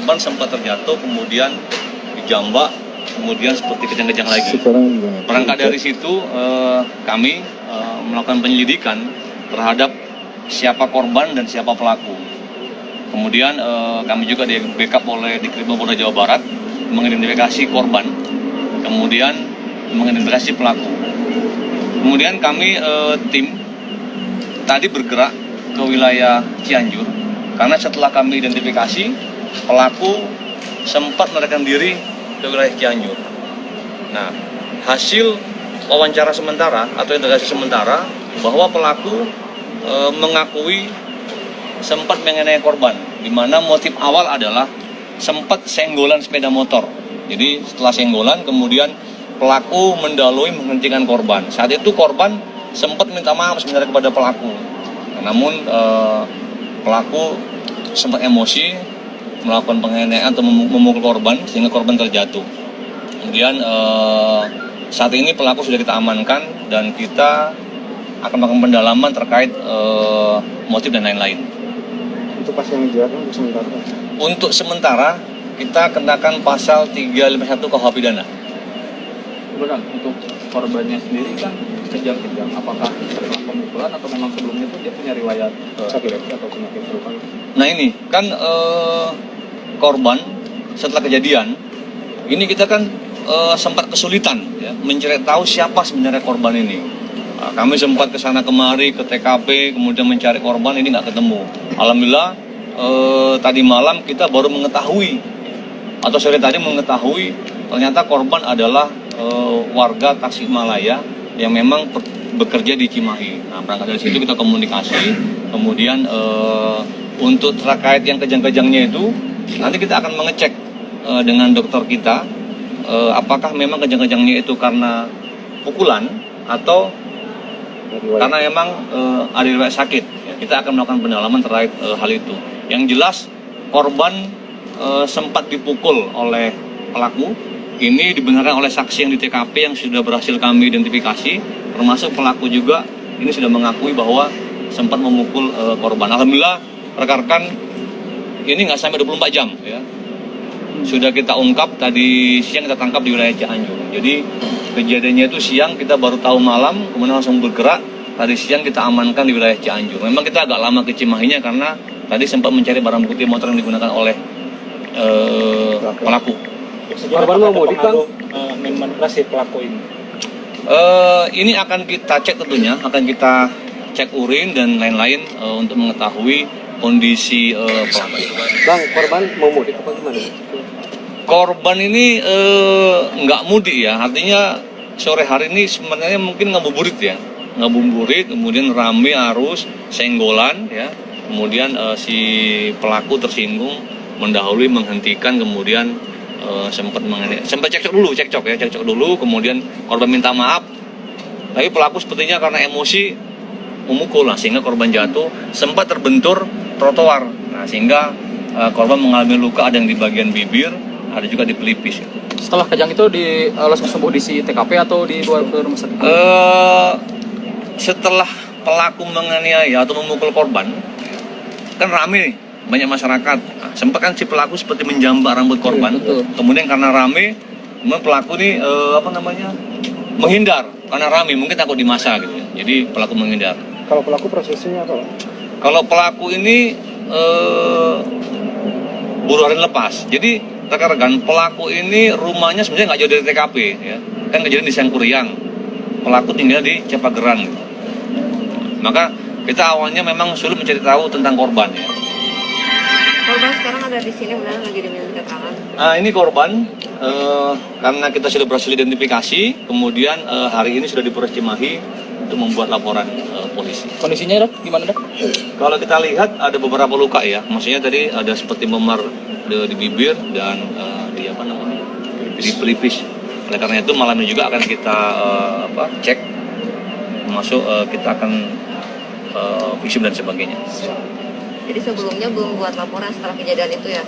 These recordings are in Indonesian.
korban sempat terjatuh, kemudian dijambak, kemudian seperti kejang-kejang lagi. Berangkat dari situ kami melakukan penyelidikan terhadap siapa korban dan siapa pelaku. Kemudian kami juga di backup oleh Ditkrim Polda Jawa Barat mengidentifikasi korban, kemudian mengidentifikasi pelaku. Kemudian kami tim tadi bergerak ke wilayah Cianjur karena setelah kami identifikasi pelaku sempat melarikan diri ke wilayah Cianjur. Nah, hasil wawancara sementara atau interogasi sementara bahwa pelaku mengakui sempat mengenai korban, di mana motif awal adalah sempat senggolan sepeda motor. Jadi setelah senggolan kemudian pelaku mendahului menghentikan korban. Saat itu korban sempat minta maaf sebenarnya kepada pelaku. Namun pelaku sempat emosi melakukan penganiayaan atau memukul korban sehingga korban terjatuh. Kemudian saat ini pelaku sudah kita amankan dan kita akan melakukan pendalaman terkait motif dan lain-lain. Untuk pasal yang dijerat untuk sementara? Untuk sementara kita kenakan pasal 351 KUH pidana. Benar, untuk korbannya sendiri kan kejang-kejang. Apakah setelah pemukulan atau memang sebelumnya itu dia punya riwayat sakit atau penyakit serupa? Nah ini kan korban setelah kejadian ini kita kan sempat kesulitan ya, mencari tahu siapa sebenarnya korban ini. Nah, kami sempat ke sana kemari ke TKP kemudian mencari korban, ini nggak ketemu. Alhamdulillah tadi malam kita baru mengetahui atau sore tadi mengetahui ternyata korban adalah warga Tasikmalaya yang memang bekerja di Cimahi. Nah, berangkat dari situ kita komunikasi, kemudian untuk terkait yang kejang-kejangnya itu nanti kita akan mengecek dengan dokter kita apakah memang kejang-kejangnya itu karena pukulan atau karena memang ada riwayat sakit. Ya, kita akan melakukan pendalaman terkait hal itu. Yang jelas korban sempat dipukul oleh pelaku. Ini dibenarkan oleh saksi yang di TKP yang sudah berhasil kami identifikasi, termasuk pelaku juga ini sudah mengakui bahwa sempat memukul korban. Alhamdulillah rekan-rekan ini nggak sampai 24 jam ya. Sudah kita ungkap tadi siang, kita tangkap di wilayah Cianjur. Jadi kejadiannya itu siang, kita baru tahu malam, kemudian langsung bergerak. Tadi siang kita amankan di wilayah Cianjur. Memang kita agak lama ke Cimahinya karena tadi sempat mencari barang bukti motor yang digunakan oleh pelaku. Korban mau mudik kan? Memanipulasi pelaku ini. Ini akan kita cek tentunya, akan kita cek urin dan lain-lain untuk mengetahui kondisi pelaku. Bang, korban mau mudik apa gimana? Korban ini nggak mudik ya, artinya sore hari ini sebenarnya mungkin ngabuburit ya, ngabuburit, kemudian rame arus, senggolan ya, kemudian si pelaku tersinggung, mendahului, menghentikan, kemudian sempat cekcok dulu, kemudian korban minta maaf, tapi pelaku sepertinya karena emosi memukul, nah, sehingga korban jatuh, sempat terbentur trotoar, nah, sehingga korban mengalami luka, ada yang di bagian bibir, ada juga di pelipis. Setelah kejang itu langsung sembuh di TKP atau dibawa ke rumah sakit? Setelah pelaku menganiaya atau memukul korban, kan rame nih, banyak masyarakat. Nah, sempat kan si pelaku seperti menjambak rambut korban. Kemudian karena rame, kemudian pelaku ini menghindar karena rame, mungkin takut di massa gitu ya. Jadi pelaku menghindar. Kalau pelaku prosesnya apa? Kalau pelaku ini buruh harian lepas. Jadi rekan-rekan, pelaku ini rumahnya sebenarnya nggak jauh dari TKP ya. Kan kejadian di Sangkuriang. Pelaku tinggal di Cepageran. Gitu. Maka kita awalnya memang sulit mencari tahu tentang korban ya. Korban sekarang ada di sini, benar lagi diminta keterangan. Ini korban karena kita sudah berhasil identifikasi, kemudian hari ini sudah di Polres Cimahi untuk membuat laporan polisi. Kondisinya dok, gimana dok? Kalau kita lihat ada beberapa luka ya, maksudnya tadi ada seperti memar di bibir dan di pelipis. Oleh karena itu malam ini juga akan kita cek, termasuk kita akan visum dan sebagainya. Jadi sebelumnya belum buat laporan setelah kejadian itu ya?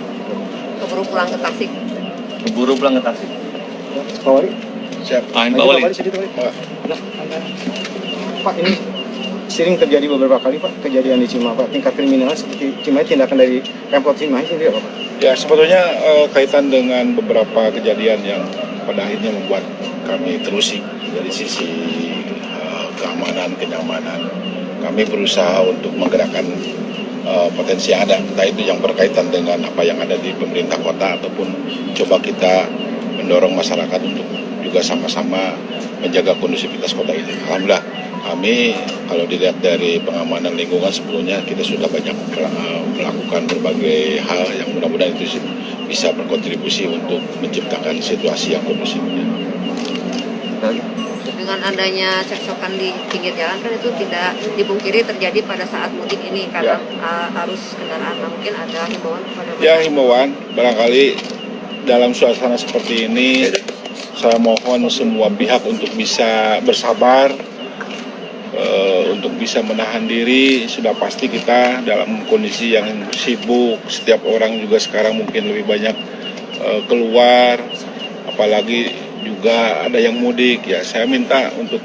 Keburu pulang ke Tasik? Keburu pulang ke Tasik. Pak Wali? Siap. Pak Wali. Pak, ini sering terjadi beberapa kali Pak kejadian di Cimahi Pak. Tingkat kriminal seperti Cimahi, tindakan dari Pemkot Cimahi sendiri apa Pak? Ya sebetulnya kaitan dengan beberapa kejadian yang pada akhirnya membuat kami terusik dari sisi kenyamanan. Kami berusaha untuk menggerakkan potensi yang ada, entah itu yang berkaitan dengan apa yang ada di pemerintah kota ataupun coba kita mendorong masyarakat untuk juga sama-sama menjaga kondusivitas kota ini. Alhamdulillah kami kalau dilihat dari pengamanan lingkungan sebelumnya kita sudah banyak melakukan berbagai hal yang mudah-mudahan itu bisa berkontribusi untuk menciptakan situasi yang kondusif. Dengan adanya cekcokan di pinggir jalan kan itu tidak dipungkiri terjadi pada saat mudik ini karena arus kendaraan. Nah, mungkin ada himbauan kepada Ya himbauan barangkali dalam suasana seperti ini saya mohon semua pihak untuk bisa bersabar, untuk bisa menahan diri. Sudah pasti kita dalam kondisi yang sibuk, setiap orang juga sekarang mungkin lebih banyak keluar, apalagi juga ada yang mudik. Ya saya minta untuk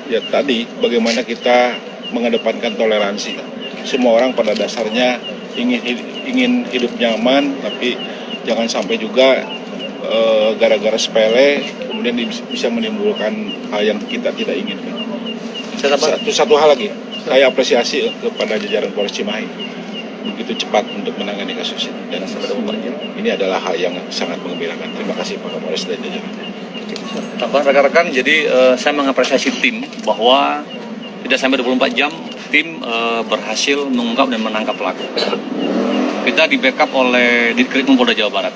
ya tadi bagaimana kita mengedepankan toleransi. Semua orang pada dasarnya ingin hidup nyaman, tapi jangan sampai juga gara-gara sepele kemudian bisa menimbulkan hal yang kita tidak inginkan. Satu hal lagi, saya apresiasi kepada jajaran Polres Cimahi begitu cepat untuk menangani kasus ini, dan ini adalah hal yang sangat menggembirakan. Terima kasih Pak Kapolres dan jajarannya. Rekan-rekan, jadi saya mengapresiasi tim bahwa tidak sampai 24 jam tim berhasil mengungkap dan menangkap pelaku. Kita di backup oleh Ditkrimum Polda Jawa Barat.